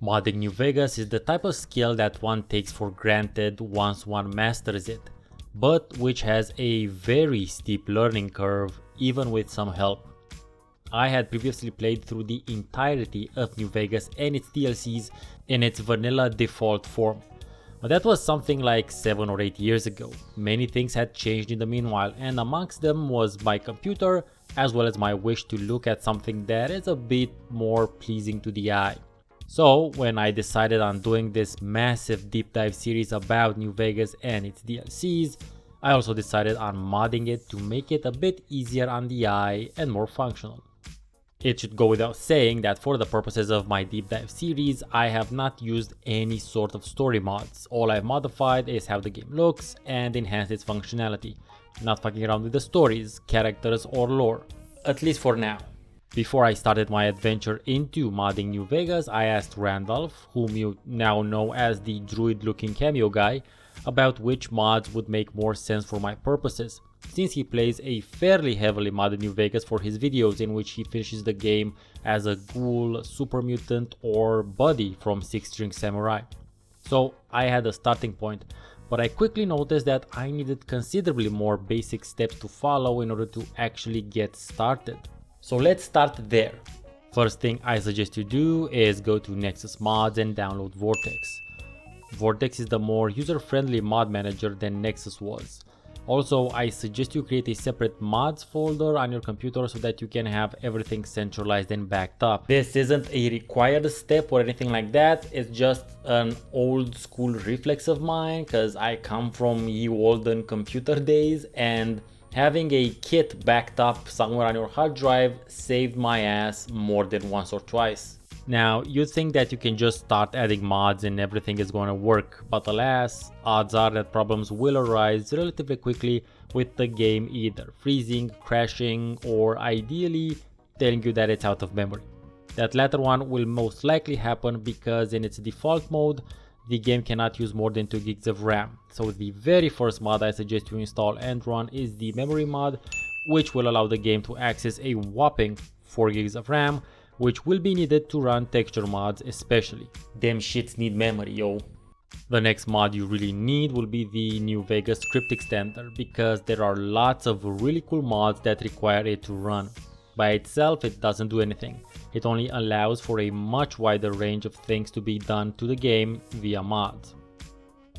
Modding New Vegas is the type of skill that one takes for granted once one masters it, but which has a very steep learning curve even with some help. I had previously played through the entirety of New Vegas and its DLCs in its vanilla default form, but that was something like 7 or 8 years ago. Many things had changed in the meanwhile, and amongst them was my computer as well as my wish to look at something that is a bit more pleasing to the eye. So when I decided on doing this massive deep dive series about New Vegas and its DLCs, I also decided on modding it to make it a bit easier on the eye and more functional. It should go without saying that for the purposes of my deep dive series, I have not used any sort of story mods. All I've modified is how the game looks and enhanced its functionality, not fucking around with the stories, characters or lore, at least for now. Before I started my adventure into modding New Vegas, I asked Randolph, whom you now know as the druid looking cameo guy, about which mods would make more sense for my purposes, since he plays a fairly heavily modded New Vegas for his videos in which he finishes the game as a ghoul, super mutant or buddy from Six String Samurai. So I had a starting point, but I quickly noticed that I needed considerably more basic steps to follow in order to actually get started. So let's start there. First thing I suggest you do is go to Nexus Mods and download Vortex. Vortex is the more user-friendly mod manager than Nexus was. Also, I suggest you create a separate mods folder on your computer so that you can have everything centralized and backed up. This isn't a required step or anything like that, it's just an old school reflex of mine because I come from ye olden computer days, and having a kit backed up somewhere on your hard drive saved my ass more than once or twice. Now, you'd think that you can just start adding mods and everything is going to work, but alas, odds are that problems will arise relatively quickly with the game either freezing, crashing, or ideally telling you that it's out of memory. That latter one will most likely happen because in its default mode, the game cannot use more than 2 gigs of RAM. So the very first mod I suggest you install and run is the memory mod, which will allow the game to access a whopping 4 gigs of RAM, which will be needed to run texture mods especially. Them shits need memory, yo. The next mod you really need will be the New Vegas script extender, because there are lots of really cool mods that require it to run. By itself, it doesn't do anything. It only allows for a much wider range of things to be done to the game via mods.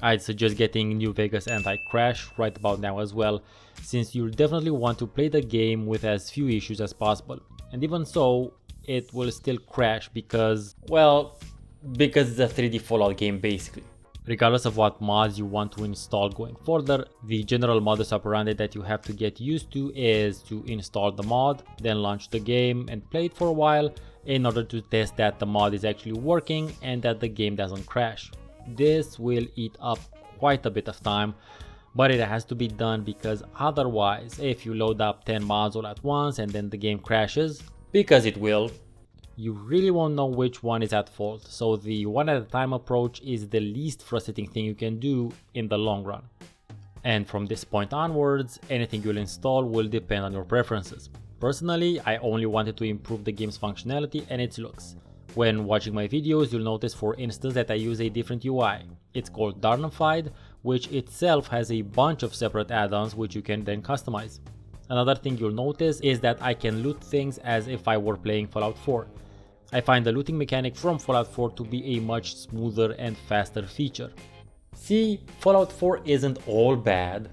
I'd suggest getting New Vegas Anti-Crash right about now as well, since you'll definitely want to play the game with as few issues as possible. And even so, it will still crash because it's a 3D Fallout game basically. Regardless of what mods you want to install going further, the general modus operandi that you have to get used to is to install the mod, then launch the game and play it for a while in order to test that the mod is actually working and that the game doesn't crash. This will eat up quite a bit of time, but it has to be done because otherwise, if you load up 10 mods all at once and then the game crashes, because it will, you really won't know which one is at fault. So the one at a time approach is the least frustrating thing you can do in the long run. And from this point onwards, anything you'll install will depend on your preferences. Personally, I only wanted to improve the game's functionality and its looks. When watching my videos, you'll notice for instance that I use a different UI. It's called Darnified, which itself has a bunch of separate add-ons which you can then customize. Another thing you'll notice is that I can loot things as if I were playing Fallout 4. I find the looting mechanic from Fallout 4 to be a much smoother and faster feature. See, Fallout 4 isn't all bad.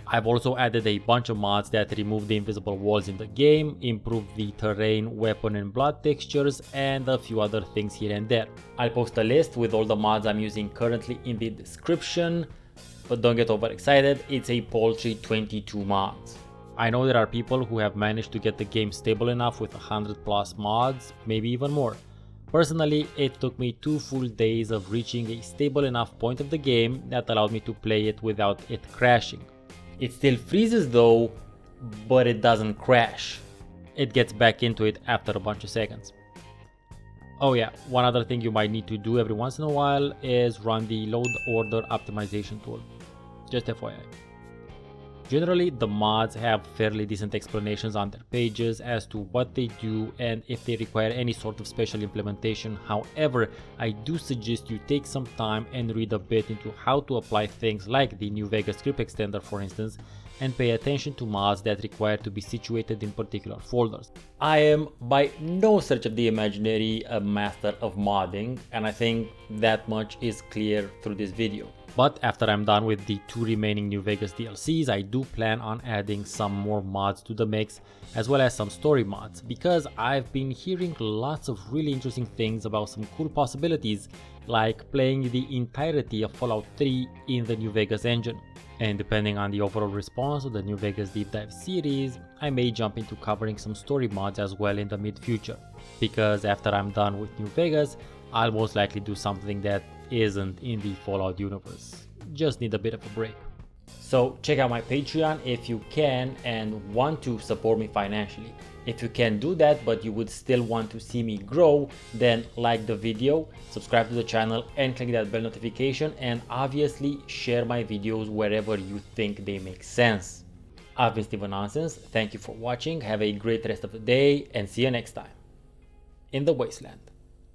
I've also added a bunch of mods that remove the invisible walls in the game, improve the terrain, weapon and blood textures, and a few other things here and there. I'll post a list with all the mods I'm using currently in the description, but don't get overexcited, it's a paltry 22 mods. I know there are people who have managed to get the game stable enough with 100+ mods, maybe even more. Personally, it took me 2 full days of reaching a stable enough point of the game that allowed me to play it without it crashing. It still freezes though, but it doesn't crash. It gets back into it after a bunch of seconds. Oh yeah, one other thing you might need to do every once in a while is run the load order optimization tool. Just FYI. Generally, the mods have fairly decent explanations on their pages as to what they do and if they require any sort of special implementation. However, I do suggest you take some time and read a bit into how to apply things like the New Vegas script extender, for instance, and pay attention to mods that require to be situated in particular folders. I am by no stretch of the imaginary a master of modding, and I think that much is clear through this video. But after I'm done with the 2 remaining New Vegas DLCs, I do plan on adding some more mods to the mix, as well as some story mods, because I've been hearing lots of really interesting things about some cool possibilities, like playing the entirety of Fallout 3 in the New Vegas engine. And depending on the overall response of the New Vegas Deep Dive series, I may jump into covering some story mods as well in the mid-future, because after I'm done with New Vegas, I'll most likely do something that isn't in the Fallout universe. Just need a bit of a break. So check out my Patreon if you can and want to support me financially. If you can do that but you would still want to see me grow, then like the video, subscribe to the channel and click that bell notification, and obviously share my videos wherever you think they make sense. I've been StefaNonsense, thank you for watching, have a great rest of the day and see you next time in the wasteland.